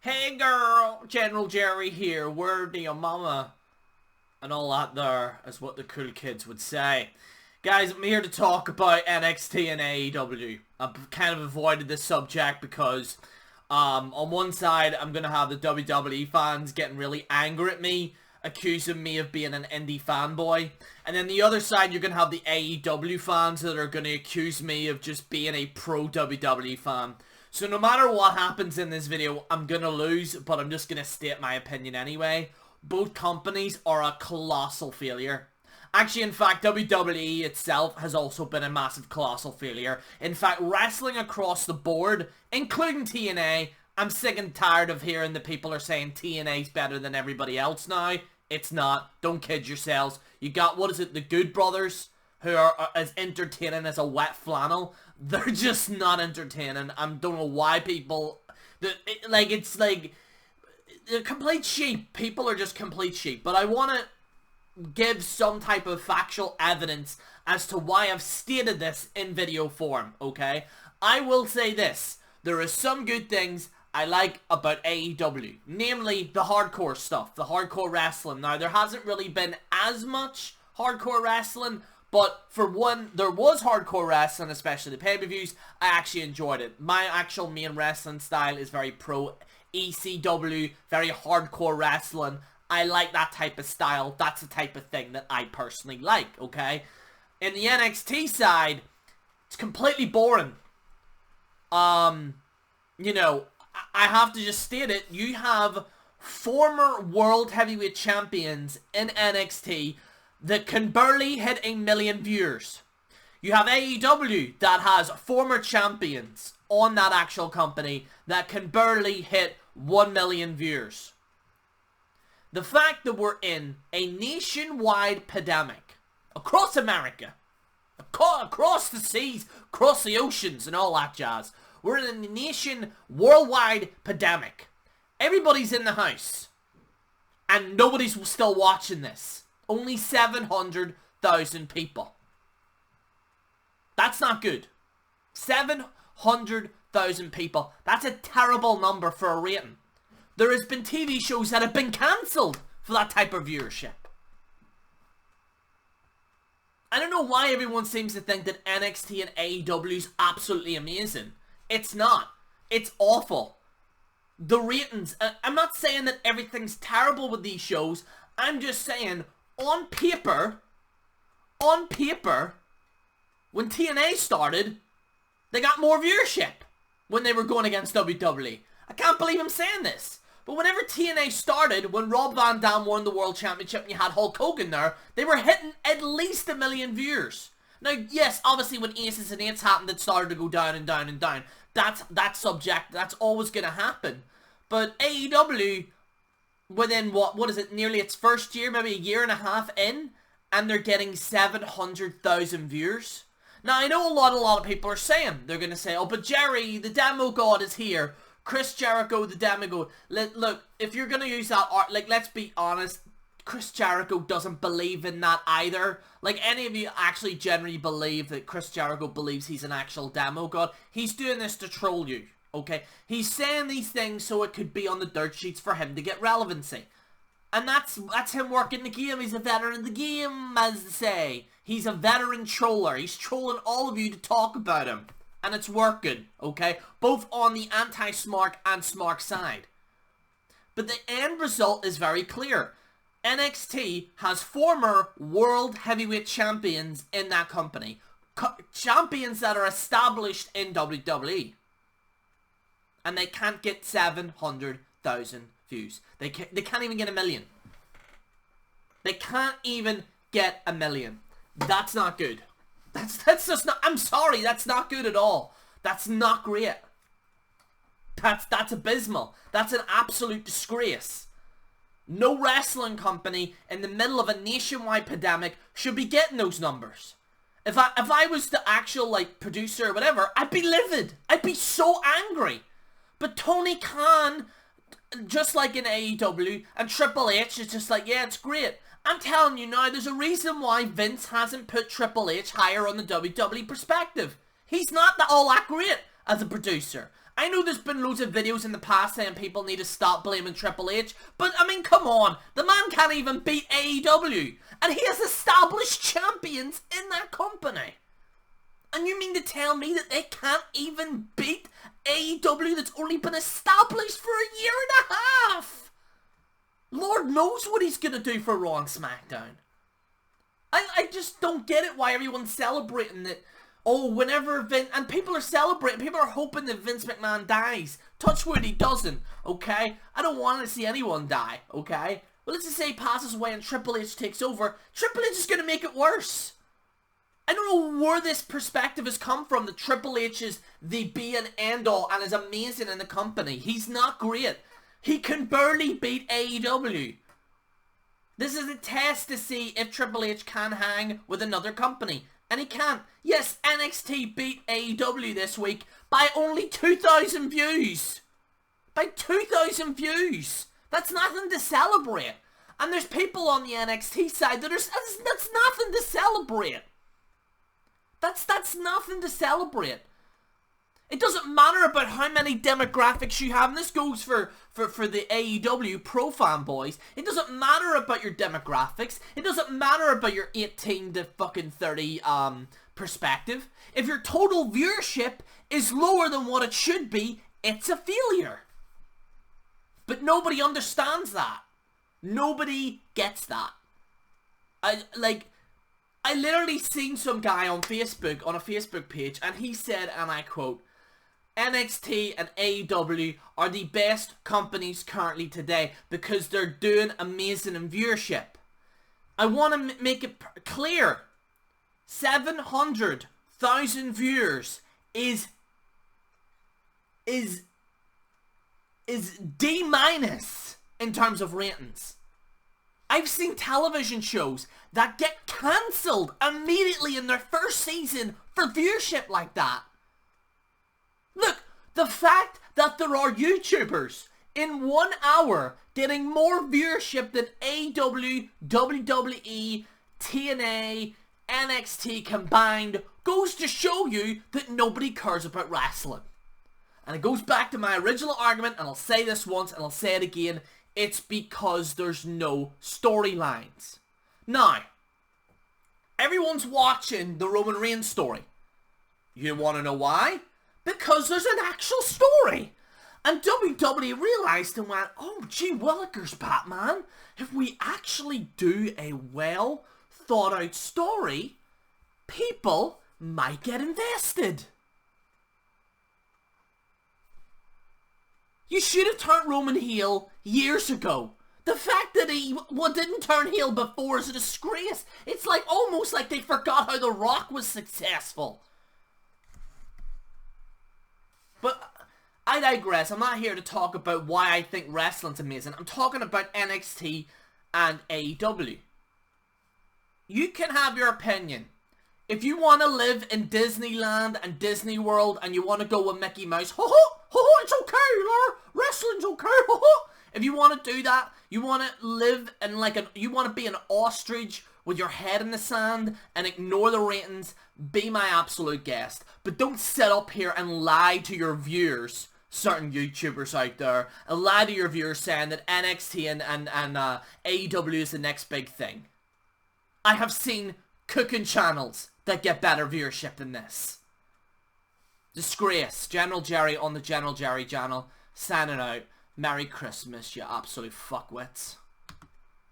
Hey girl, General Jerry here, where do your mama? And all that there is what the cool kids would say. Guys, I'm here to talk about NXT and AEW. I've kind of avoided this subject because on one side I'm going to have the WWE fans getting really angry at me, accusing me of being an indie fanboy. And then the other side you're going to have the AEW fans that are going to accuse me of just being a pro WWE fan. So no matter what happens in this video, I'm going to lose, but I'm just going to state my opinion anyway. Both companies are a colossal failure. Actually, in fact, WWE itself has also been a massive colossal failure. In fact, wrestling across the board, including TNA, I'm sick and tired of hearing the people are saying TNA's better than everybody else now. It's not. Don't kid yourselves. You got, what is it, the Good Brothers, who are as entertaining as a wet flannel. They're just not entertaining. I don't know why people... It's like... They're complete sheep. People are just complete sheep. But I want to give some type of factual evidence as to why I've stated this in video form, okay? I will say this. There are some good things I like about AEW. Namely, the hardcore stuff. The hardcore wrestling. Now, there hasn't really been as much hardcore wrestling, but for one, there was hardcore wrestling, especially the pay-per-views. I actually enjoyed it. My actual main wrestling style is very pro ECW, very hardcore wrestling. I like that type of style. That's the type of thing that I personally like, okay? In the NXT side, it's completely boring. You know, I have to just state it. You have former World Heavyweight Champions in NXT that can barely hit 1 million viewers. You have AEW that has former champions on that actual company that can barely hit 1 million viewers. The fact that we're in a nationwide pandemic across America, across the seas, across the oceans and all that jazz. We're in a worldwide pandemic. Everybody's in the house. And nobody's still watching this. Only 700,000 people. That's not good. 700,000 people. That's a terrible number for a rating. There has been TV shows that have been cancelled for that type of viewership. I don't know why everyone seems to think that NXT and AEW is absolutely amazing. It's not. It's awful. The ratings, I'm not saying that everything's terrible with these shows. I'm just saying, on paper, when TNA started, they got more viewership when they were going against WWE. I can't believe I'm saying this. But whenever TNA started, when Rob Van Dam won the World Championship and you had Hulk Hogan there, they were hitting at least 1 million viewers. Now, yes, obviously when Aces and Eights happened, it started to go down and down and down. That's subject. That's always going to happen. But AEW, within what is it, nearly its first year, maybe a year and a half in, and they're getting 700,000 viewers. Now, I know a lot of people are saying, they're going to say, oh, but Jerry, the demo god is here. Chris Jericho, the demigod. Look, if you're going to use that art, like, let's be honest, Chris Jericho doesn't believe in that either. Like, any of you actually generally believe that Chris Jericho believes he's an actual demo god? He's doing this to troll you, okay? He's saying these things so it could be on the dirt sheets for him to get relevancy. And that's him working the game. He's a veteran in the game, as they say. He's a veteran troller. He's trolling all of you to talk about him. And it's working, okay? Both on the anti-Smark and Smark side. But the end result is very clear. NXT has former World Heavyweight Champions in that company. Champions that are established in WWE. And they can't get 700,000 views. They can't even get 1 million. They can't even get 1 million. That's not good. That's just not... I'm sorry, that's not good at all. That's not great. That's abysmal. That's an absolute disgrace. No wrestling company in the middle of a nationwide pandemic should be getting those numbers. If I was the actual, like, producer or whatever, I'd be livid. I'd be so angry. But Tony Khan, just like in AEW, and Triple H is just like, yeah, it's great. I'm telling you now, there's a reason why Vince hasn't put Triple H higher on the WWE perspective. He's not all that great as a producer. I know there's been loads of videos in the past saying people need to stop blaming Triple H, but I mean, come on, the man can't even beat AEW, and he has established champions in that company. And you mean to tell me that they can't even beat AEW that's only been established for a year and a half? Lord knows what he's gonna do for Raw and SmackDown. I just don't get it why everyone's celebrating that. Oh, whenever Vince, and people are celebrating, people are hoping that Vince McMahon dies. Touch wood, he doesn't, okay? I don't want to see anyone die, okay? But let's just say he passes away and Triple H takes over. Triple H is going to make it worse. I don't know where this perspective has come from, that Triple H is the be and end all and is amazing in the company. He's not great. He can barely beat AEW. This is a test to see if Triple H can hang with another company. And he can't. Yes, NXT beat AEW this week by only 2,000 views. By 2,000 views. That's nothing to celebrate. And there's people on the NXT side that are... That's nothing to celebrate. That's nothing to celebrate. It doesn't matter about how many demographics you have, and this goes for the AEW pro fanboys. It doesn't matter about your demographics. It doesn't matter about your 18 to fucking 30 perspective. If your total viewership is lower than what it should be, it's a failure. But nobody understands that. Nobody gets that. I literally seen some guy on Facebook, on a Facebook page, and he said, and I quote, NXT and AEW are the best companies currently today because they're doing amazing in viewership. I want to make it clear. 700,000 viewers is D- in terms of ratings. I've seen television shows that get cancelled immediately in their first season for viewership like that. Look, the fact that there are YouTubers in 1 hour getting more viewership than AEW, WWE, TNA, NXT combined goes to show you that nobody cares about wrestling. And it goes back to my original argument, and I'll say this once and I'll say it again. It's because there's no storylines. Now, everyone's watching the Roman Reigns story. You want to know why? Because there's an actual story. And WWE realised and went, oh, gee willikers, Batman. If we actually do a well thought out story, people might get invested. You should have turned Roman heel years ago. The fact that he didn't turn heel before is a disgrace. It's like almost like they forgot how The Rock was successful. But I digress. I'm not here to talk about why I think wrestling's amazing. I'm talking about NXT and AEW. You can have your opinion. If you want to live in Disneyland and Disney World and you want to go with Mickey Mouse, ho ho, ho ho, it's okay, Laura. Wrestling's okay, ho ho. If you want to do that, you want to live in you want to be an ostrich with your head in the sand and ignore the ratings, be my absolute guest. But don't sit up here and lie to your viewers, certain YouTubers out there, and lie to your viewers saying that NXT and AEW is the next big thing. I have seen cooking channels that get better viewership than this. Disgrace. General Jerry on the General Jerry channel, signing out. Merry Christmas, you absolute fuckwits.